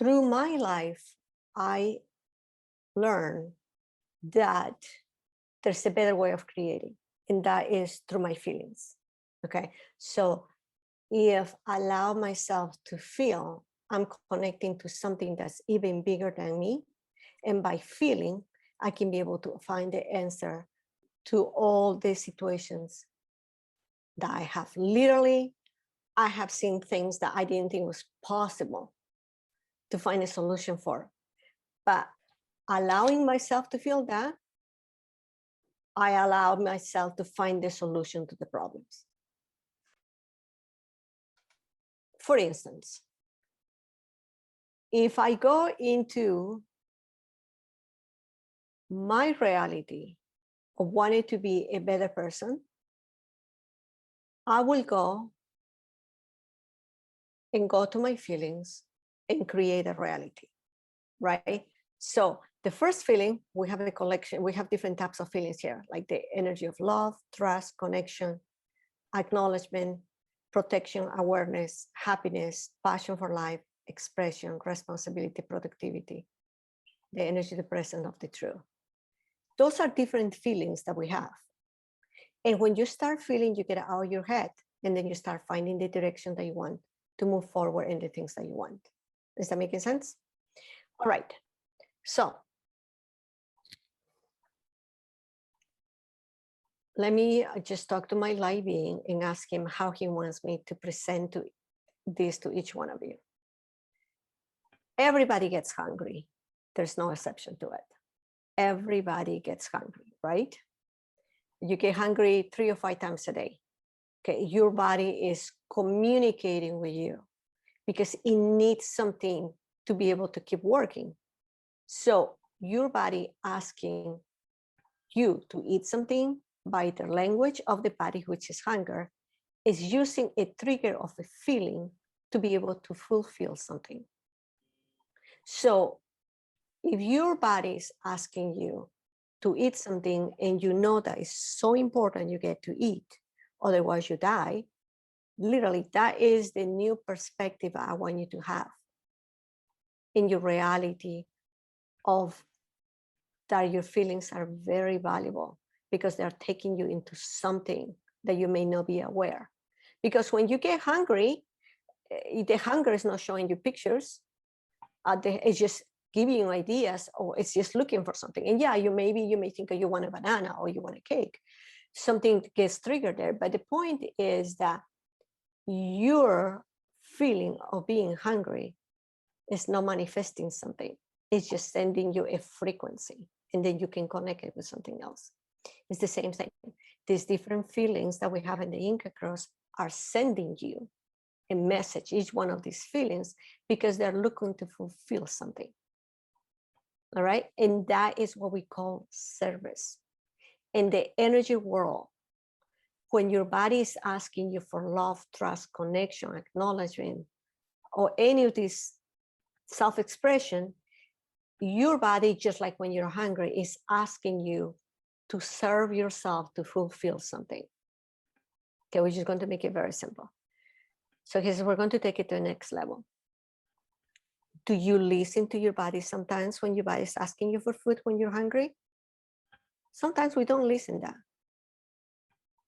through my life, I learned that there's a better way of creating, and that is through my feelings. Okay, so if I allow myself to feel, I'm connecting to something that's even bigger than me, and by feeling, I can be able to find the answer to all the situations that I have. Literally, I have seen things that I didn't think was possible to find a solution for. But allowing myself to feel that, I allow myself to find the solution to the problems. For instance, if I go into my reality of wanting to be a better person, I will go to my feelings and create a reality, right? So the first feeling, we have a collection, we have different types of feelings here, like the energy of love, trust, connection, acknowledgement, protection, awareness, happiness, passion for life, expression, responsibility, productivity, the energy, the presence of the truth. Those are different feelings that we have. And when you start feeling, you get out of your head, and then you start finding the direction that you want to move forward in the things that you want. Is that making sense? All right. So let me just talk to my light being and ask him how he wants me to present this to each one of you. Everybody gets hungry. There's no exception to it. Everybody gets hungry, right? You get hungry 3 or 5 times a day. Okay, your body is communicating with you because it needs something to be able to keep working. So your body asking you to eat something by the language of the body, which is hunger, is using a trigger of a feeling to be able to fulfill something. So if your body is asking you to eat something and you know that it's so important you get to eat, otherwise you die, literally that is the new perspective I want you to have in your reality of that your feelings are very valuable because they're taking you into something that you may not be aware. Because when you get hungry, the hunger is not showing you pictures. It's just giving you ideas, or it's just looking for something. And yeah, you may think you want a banana or you want a cake. Something gets triggered there. But the point is that your feeling of being hungry is not manifesting something. It's just sending you a frequency, and then you can connect it with something else. It's the same thing. These different feelings that we have in the Inca cross are sending you a message, each one of these feelings, because they're looking to fulfill something. All right. And that is what we call service. In the energy world, when your body is asking you for love, trust, connection, acknowledgement, or any of these self-expression, your body, just like when you're hungry, is asking you to serve yourself to fulfill something. Okay, we're just going to make it very simple. So we're going to take it to the next level. Do you listen to your body sometimes when your body is asking you for food when you're hungry? Sometimes we don't listen to that.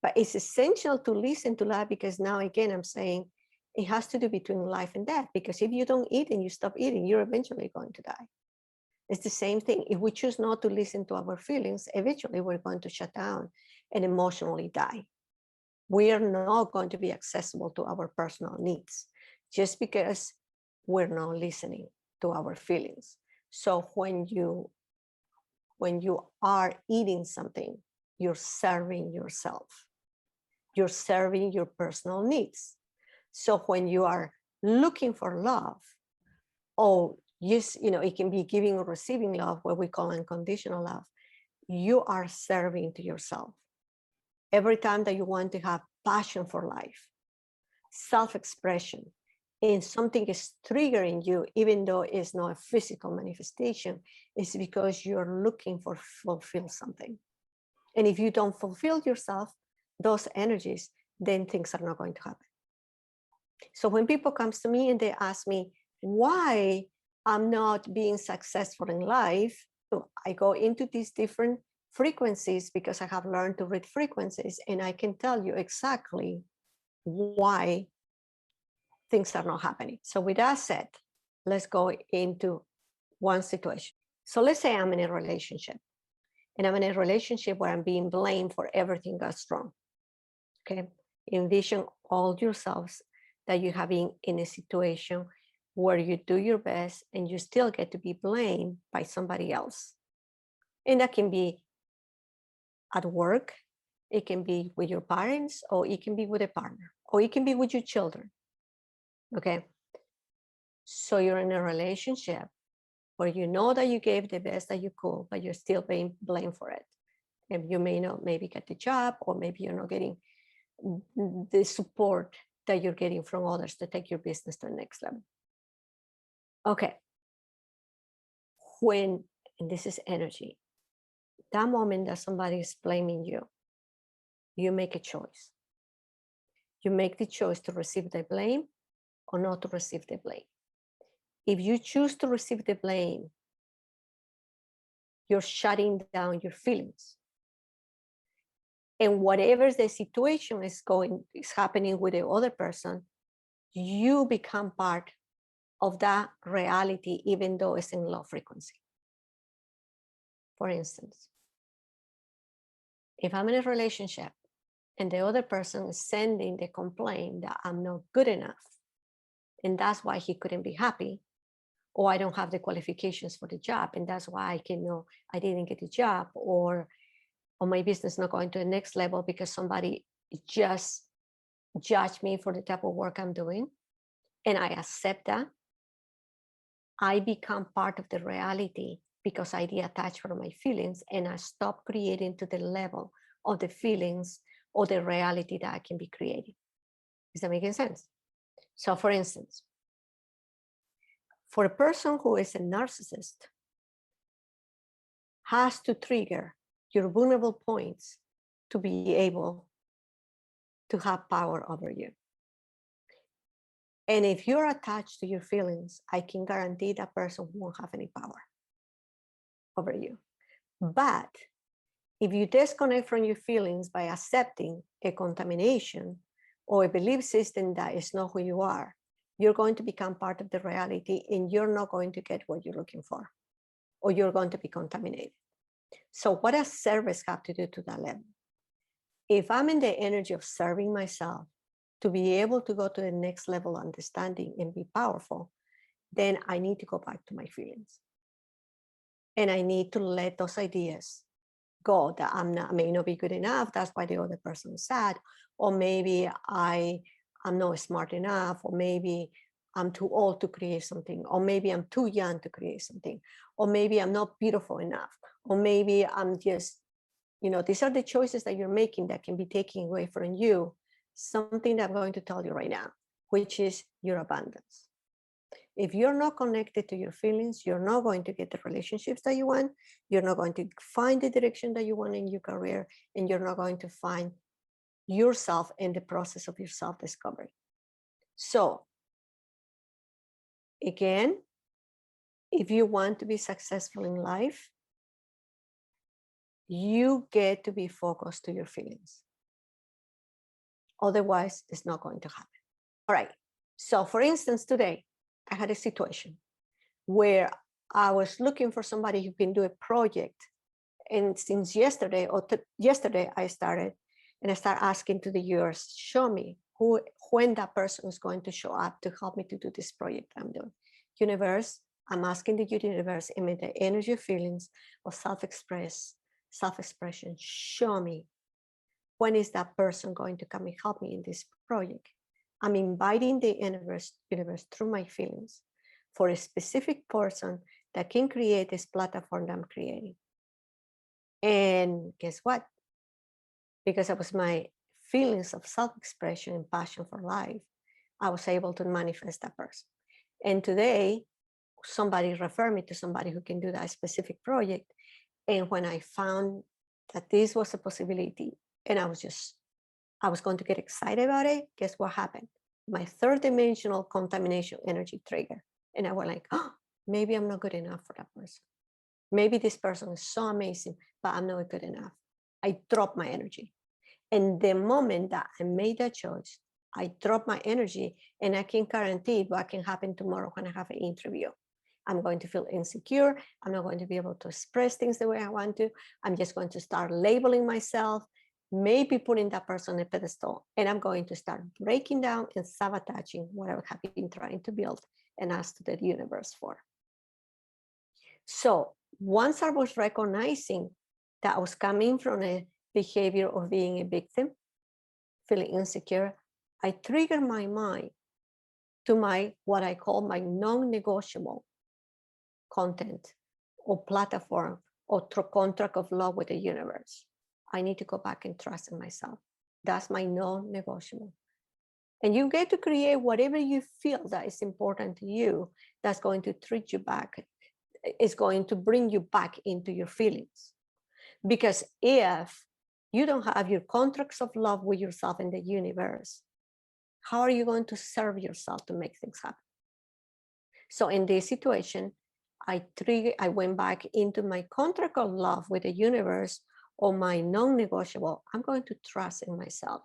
But it's essential to listen to that, because now again, I'm saying it has to do between life and death, because if you don't eat and you stop eating, you're eventually going to die. It's the same thing. If we choose not to listen to our feelings, eventually we're going to shut down and emotionally die. We are not going to be accessible to our personal needs just because we're not listening to our feelings. So when you are eating something, you're serving yourself. You're serving your personal needs. So when you are looking for love, or yes, it can be giving or receiving love, what we call unconditional love, you are serving to yourself. Every time that you want to have passion for life, self-expression, and something is triggering you, even though it's not a physical manifestation, it's because you're looking for fulfill something. And if you don't fulfill yourself, those energies, then things are not going to happen. So when people come to me and they ask me, why I'm not being successful in life, I go into these different frequencies because I have learned to read frequencies, and I can tell you exactly why things are not happening. So with that said, let's go into one situation. So let's say I'm in a relationship, and I'm in a relationship where I'm being blamed for everything that's wrong. Okay. Envision all yourselves that you have been in a situation where you do your best and you still get to be blamed by somebody else. And that can be at work, it can be with your parents, or it can be with a partner, or it can be with your children. Okay. So you're in a relationship where you know that you gave the best that you could, but you're still being blamed for it. And you may not maybe get the job, or maybe you're not getting the support that you're getting from others to take your business to the next level. Okay. When, and this is energy, that moment that somebody is blaming you, you make a choice. You make the choice to receive the blame or not to receive the blame. If you choose to receive the blame, you're shutting down your feelings. And whatever the situation is happening with the other person, you become part of that reality, even though it's in low frequency. For instance, if I'm in a relationship and the other person is sending the complaint that I'm not good enough, and that's why he couldn't be happy, or I don't have the qualifications for the job, and that's why I didn't get the job, or my business not going to the next level because somebody just judged me for the type of work I'm doing, and I accept that, I become part of the reality because I detach from my feelings, and I stop creating to the level of the feelings or the reality that I can be creating. Is that making sense? So for instance, for a person who is a narcissist, has to trigger your vulnerable points to be able to have power over you. And if you're attached to your feelings, I can guarantee that person won't have any power over you. But if you disconnect from your feelings by accepting a contamination or a belief system that is not who you are, you're going to become part of the reality, and you're not going to get what you're looking for, or you're going to be contaminated. So what does service have to do to that level? If I'm in the energy of serving myself to be able to go to the next level of understanding and be powerful, then I need to go back to my feelings. And I need to let those ideas go that I may not be good enough. That's why the other person is sad. Or maybe I'm not smart enough, or maybe I'm too old to create something, or maybe I'm too young to create something, or maybe I'm not beautiful enough, or maybe I'm just, these are the choices that you're making that can be taken away from you something that I'm going to tell you right now, which is your abundance. If you're not connected to your feelings, you're not going to get the relationships that you want, you're not going to find the direction that you want in your career, and you're not going to find yourself in the process of your self-discovery. So again, if you want to be successful in life, you get to be focused to your feelings. Otherwise, it's not going to happen. All right. So for instance, today, I had a situation where I was looking for somebody who can do a project. And since yesterday, I started, and I started asking to the universe, show me when that person is going to show up to help me to do this project I'm doing. Universe, I'm asking the universe, in the energy of feelings of self-expression, show me when is that person going to come and help me in this project. I'm inviting the universe through my feelings for a specific person that can create this platform that I'm creating. And guess what? Because it was my feelings of self-expression and passion for life, I was able to manifest that person. And today, somebody referred me to somebody who can do that specific project. And when I found that this was a possibility, and I was going to get excited about it, guess what happened? My third dimensional contamination energy trigger. And I was like, oh, maybe I'm not good enough for that person. Maybe this person is so amazing, but I'm not good enough. I drop my energy. And the moment that I made that choice, I drop my energy, and I can guarantee what can happen tomorrow when I have an interview. I'm going to feel insecure. I'm not going to be able to express things the way I want to. I'm just going to start labeling myself, maybe putting that person on a pedestal, and I'm going to start breaking down and sabotaging what I have been trying to build and ask to the universe for. So once I was recognizing that I was coming from a behavior of being a victim, feeling insecure, I triggered my mind to my what I call my non-negotiable content or platform or contract of love with the universe. I need to go back and trust in myself. That's my non-negotiable. And you get to create whatever you feel that is important to you, that's going to treat you back, is going to bring you back into your feelings. Because if you don't have your contracts of love with yourself in the universe, how are you going to serve yourself to make things happen? So in this situation, I went back into my contract of love with the universe, or my non-negotiable. I'm going to trust in myself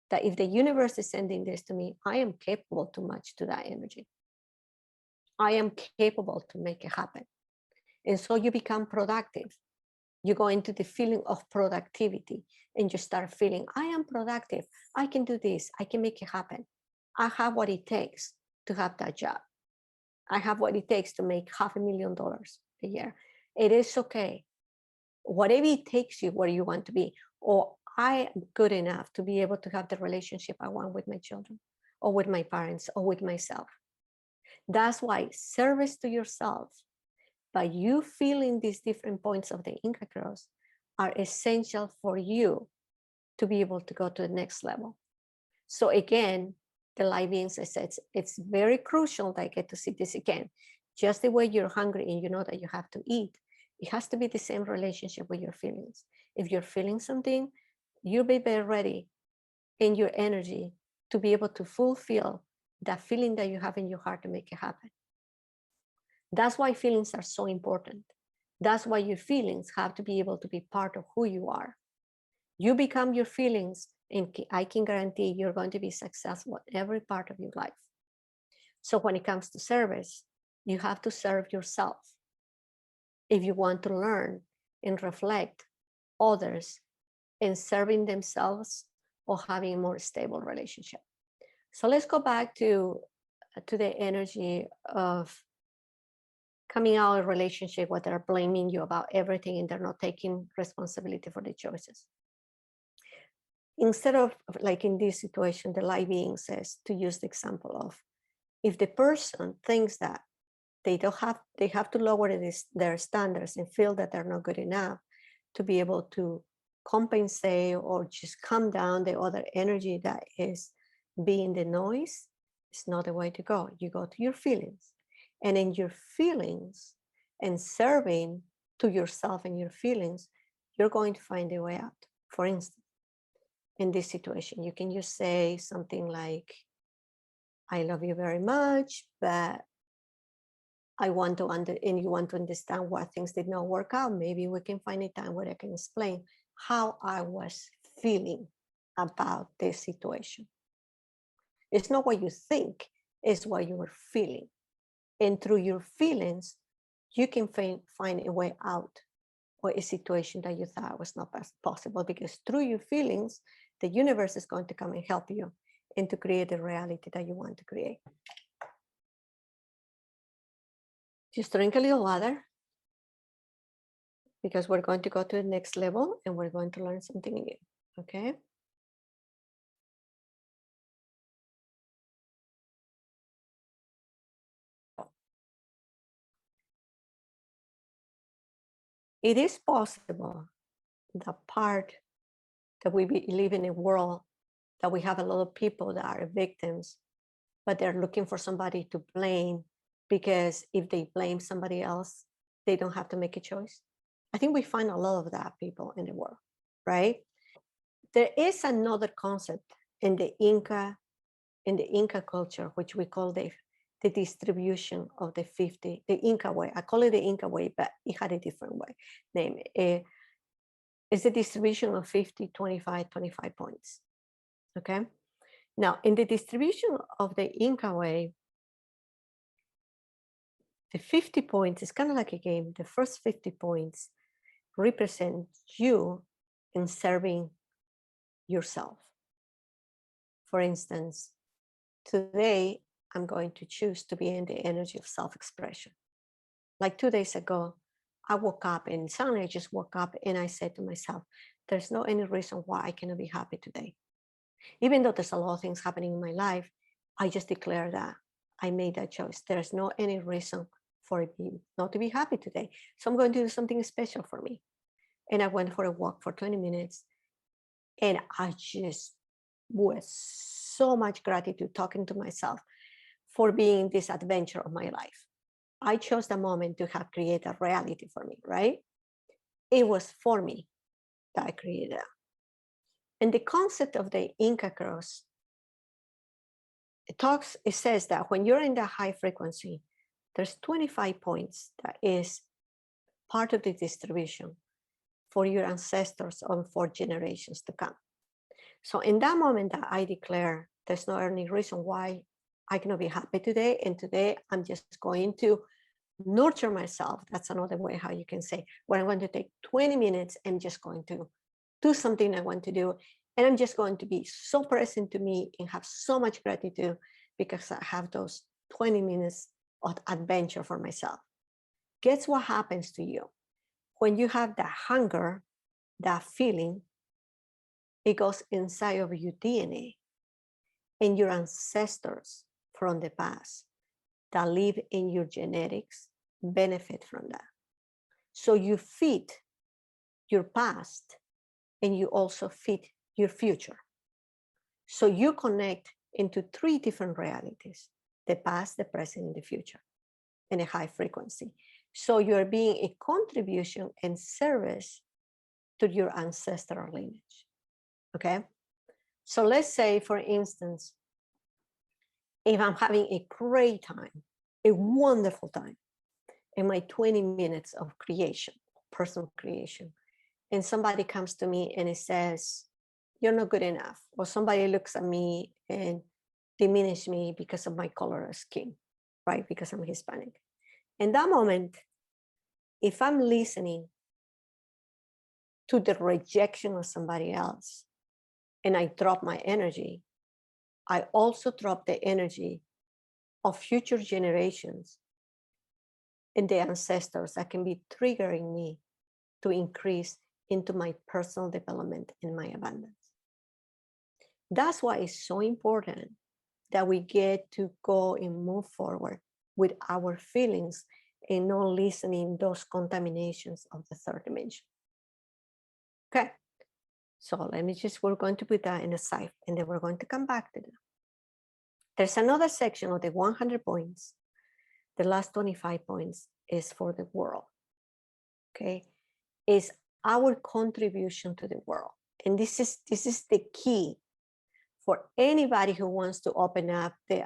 that if the universe is sending this to me, I am capable to match to that energy. I am capable to make it happen. And so you become productive. You go into the feeling of productivity, and you start feeling, I am productive. I can do this. I can make it happen. I have what it takes to have that job. I have what it takes to make $500,000 a year. It is okay. Whatever it takes you where you want to be, or I am good enough to be able to have the relationship I want with my children, or with my parents, or with myself. That's why service to yourself, by you feeling these different points of the Inca cross, are essential for you to be able to go to the next level. So again, the light beings, I said, it's very crucial that I get to see this again. Just the way you're hungry and you know that you have to eat, it has to be the same relationship with your feelings. If you're feeling something, you'll be very ready in your energy to be able to fulfill that feeling that you have in your heart to make it happen. That's why feelings are so important. That's why your feelings have to be able to be part of who you are. You become your feelings, and I can guarantee you're going to be successful in every part of your life. So when it comes to service, you have to serve yourself if you want to learn and reflect others in serving themselves or having a more stable relationship. So let's go back to the energy of coming out of a relationship where they're blaming you about everything and they're not taking responsibility for the choices. Instead of, like in this situation, the light being says to use the example of, if the person thinks that they have to lower their standards and feel that they're not good enough to be able to compensate or just calm down the other energy that is being the noise, it's not the way to go. You go to your feelings, and in your feelings and serving to yourself and your feelings, you're going to find a way out. For instance, in this situation, you can just say something like, I love you very much, but I want to and you want to understand why things did not work out. Maybe we can find a time where I can explain how I was feeling about this situation. It's not what you think, it's what you were feeling. And through your feelings, you can find a way out or a situation that you thought was not possible, because through your feelings, the universe is going to come and help you and to create the reality that you want to create. Just drink a little water, because we're going to go to the next level and we're going to learn something new, okay? It is possible, the part that we live in a world that we have a lot of people that are victims, but they're looking for somebody to blame, because if they blame somebody else, they don't have to make a choice. I think we find a lot of that people in the world, right? There is another concept in the Inca culture, which we call the the distribution of the 50, the Inca way. I call it the Inca way, but it had a different way name. It's the distribution of 50, 25, 25 points. Okay. Now, in the distribution of the Inca way, the 50 points is kind of like a game. The first 50 points represent you in serving yourself. For instance, today I'm going to choose to be in the energy of self-expression. Like 2 days ago, I woke up and suddenly I just woke up and I said to myself, there's no any reason why I cannot be happy today. Even though there's a lot of things happening in my life, I just declare that I made that choice. There's no any reason for me not to be happy today. So I'm going to do something special for me. And I went for a walk for 20 minutes. And I just with so much gratitude talking to myself for being this adventure of my life. I chose the moment to have created a reality for me, right? It was for me that I created. And the concept of the Inca cross, it says that when you're in the high frequency, there's 25 points that is part of the distribution for your ancestors and for generations to come. So in that moment that I declare there's no any reason why I cannot be happy today, and today I'm just going to nurture myself. That's another way how you can say, where I'm going to take 20 minutes and just going to do something I want to do. And I'm just going to be so present to me and have so much gratitude because I have those 20 minutes of adventure for myself. Guess what happens to you? When you have that hunger, that feeling, it goes inside of your DNA, and your ancestors from the past that live in your genetics benefit from that. So you feed your past and you also feed your future. So you connect into 3 different realities: the past, the present, and the future, in a high frequency. So you're being a contribution and service to your ancestral lineage. Okay. So let's say, for instance, if I'm having a great time, a wonderful time in my 20 minutes of creation, personal creation, and somebody comes to me and it says, you're not good enough, or somebody looks at me and diminish me because of my color of skin, right? Because I'm Hispanic. In that moment, if I'm listening to the rejection of somebody else and I drop my energy, I also drop the energy of future generations and the ancestors that can be triggering me to increase into my personal development and my abundance. That's why it's so important that we get to go and move forward with our feelings and not listening those contaminations of the third dimension. Okay, so we're going to put that in the side, and then we're going to come back to that. There's another section of the 100 points. The last 25 points is for the world. Okay, is our contribution to the world. And this is the key for anybody who wants to open up their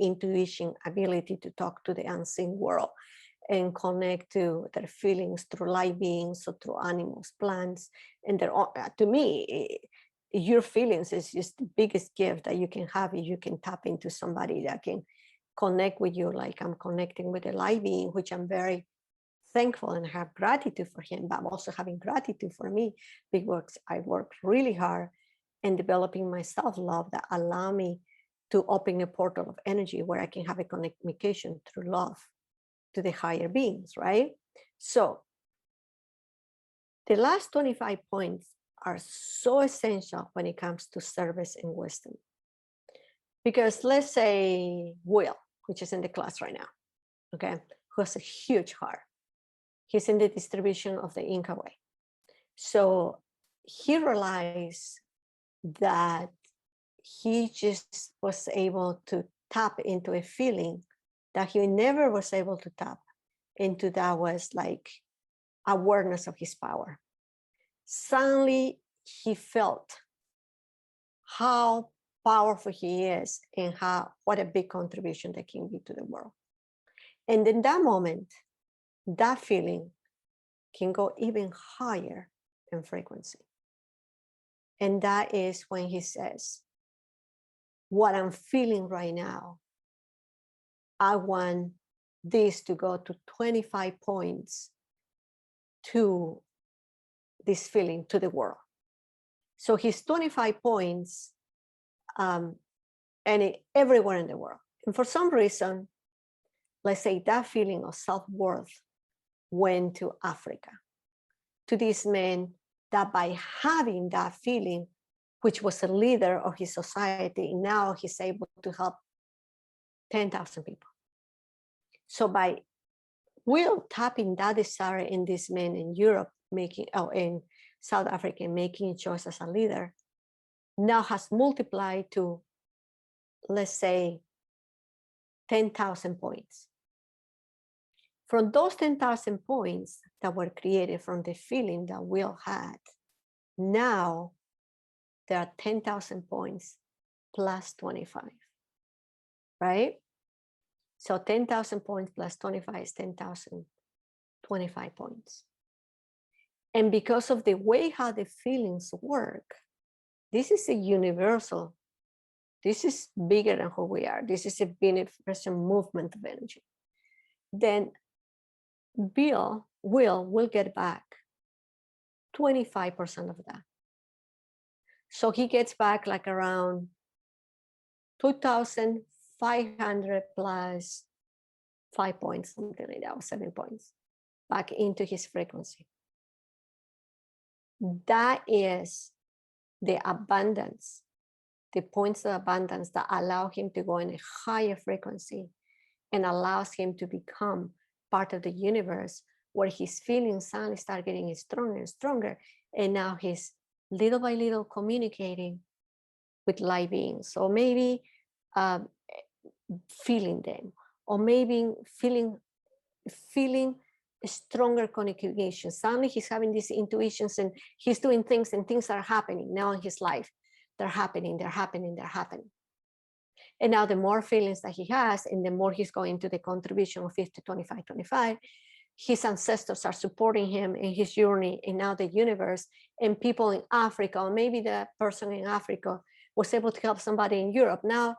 intuition, ability to talk to the unseen world and connect to their feelings through light beings or through animals, plants. And to me, your feelings is just the biggest gift that you can have if you can tap into somebody that can connect with you, like I'm connecting with a light being, which I'm very thankful and have gratitude for him, but I'm also having gratitude for me because I worked really hard in developing my self-love that allow me to open a portal of energy where I can have a communication through love to the higher beings, right? So the last 25 points are so essential when it comes to service and wisdom. Because let's say Will, which is in the class right now, okay, who has a huge heart. He's in the distribution of the Inca way. So he realized that he just was able to tap into a feeling that he never was able to tap into, that was like awareness of his power. Suddenly he felt how powerful he is and what a big contribution they can be to the world. And in that moment, that feeling can go even higher in frequency. And that is when he says, what I'm feeling right now, I want this to go to 25 points to this feeling to the world. So his 25 points, everywhere in the world. And for some reason, let's say that feeling of self-worth went to Africa, to this man that by having that feeling, which was a leader of his society, now he's able to help 10,000 people. So by Will tapping that desire in this man in Europe, in South Africa, making choice as a leader, now has multiplied to, let's say, 10,000 points. From those 10,000 points that were created from the feeling that Will had, now there are 10,000 points plus 25, right? So 10,000 points plus 25 is 10,025 points. And because of the way how the feelings work, this is a universal, this is bigger than who we are. This is a universal movement of energy. Then will get back 25% of that. So he gets back like around 2,500 plus 5 points, something like that, or 7 points back into his frequency. That is the abundance, the points of abundance that allow him to go in a higher frequency and allows him to become part of the universe, where his feelings suddenly start getting stronger and stronger. And now he's little by little communicating with light beings, or maybe feeling them, or maybe feeling a stronger communication. Suddenly he's having these intuitions and he's doing things, and things are happening now in his life. They're happening. And now the more feelings that he has, and the more he's going to the contribution of 50, 25, 25, his ancestors are supporting him in his journey, and now the universe and people in Africa, or maybe the person in Africa was able to help somebody in Europe. Now,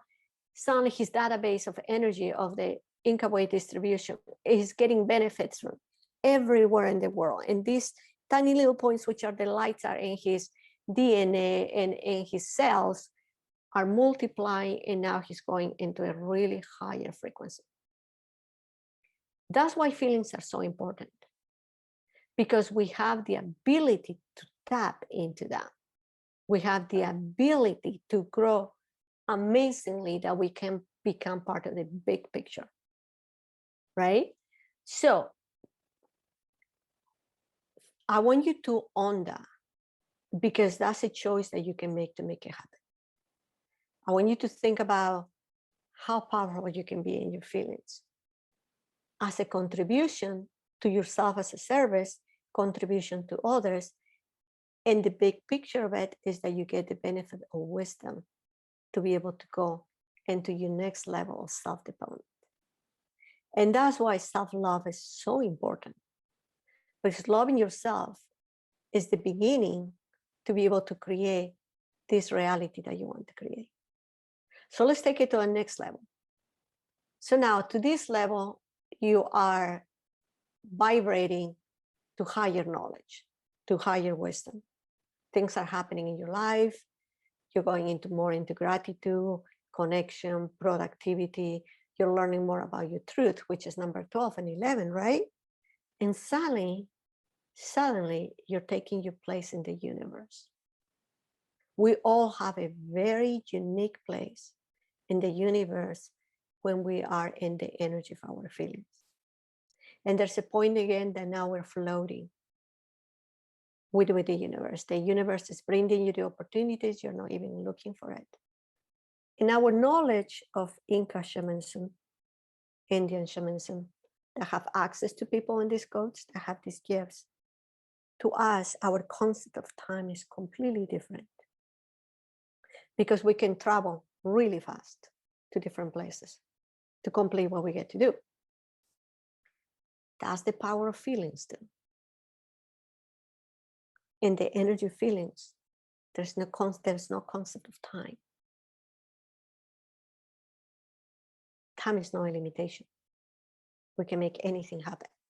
suddenly his database of energy of the Inca way distribution is getting benefits from everywhere in the world. And these tiny little points, which are the lights are in his DNA and in his cells, are multiplying, and now he's going into a really higher frequency. That's why feelings are so important, because we have the ability to tap into that. We have the ability to grow amazingly, that we can become part of the big picture, right? So I want you to own that, because that's a choice that you can make to make it happen. I want you to think about how powerful you can be in your feelings as a contribution to yourself, as a service, contribution to others. And the big picture of it is that you get the benefit of wisdom to be able to go into your next level of self-development. And that's why self-love is so important, because loving yourself is the beginning to be able to create this reality that you want to create. So let's take it to the next level. So now to this level, you are vibrating to higher knowledge, to higher wisdom. Things are happening in your life. You're going more into gratitude, connection, productivity. You're learning more about your truth, which is number 12 and 11, right? And suddenly you're taking your place in the universe. We all have a very unique place in the universe when we are in the energy of our feelings. And there's a point again that now we're floating with the universe. The universe is bringing you the opportunities, you're not even looking for it. In our knowledge of Inca shamanism, Indian shamanism, that have access to people in these codes, that have these gifts, to us, our concept of time is completely different. because we can travel really fast to different places to complete what we get to do. That's the power of feelings too. In the energy of feelings, there's no concept of time. Time is no limitation. We can make anything happen.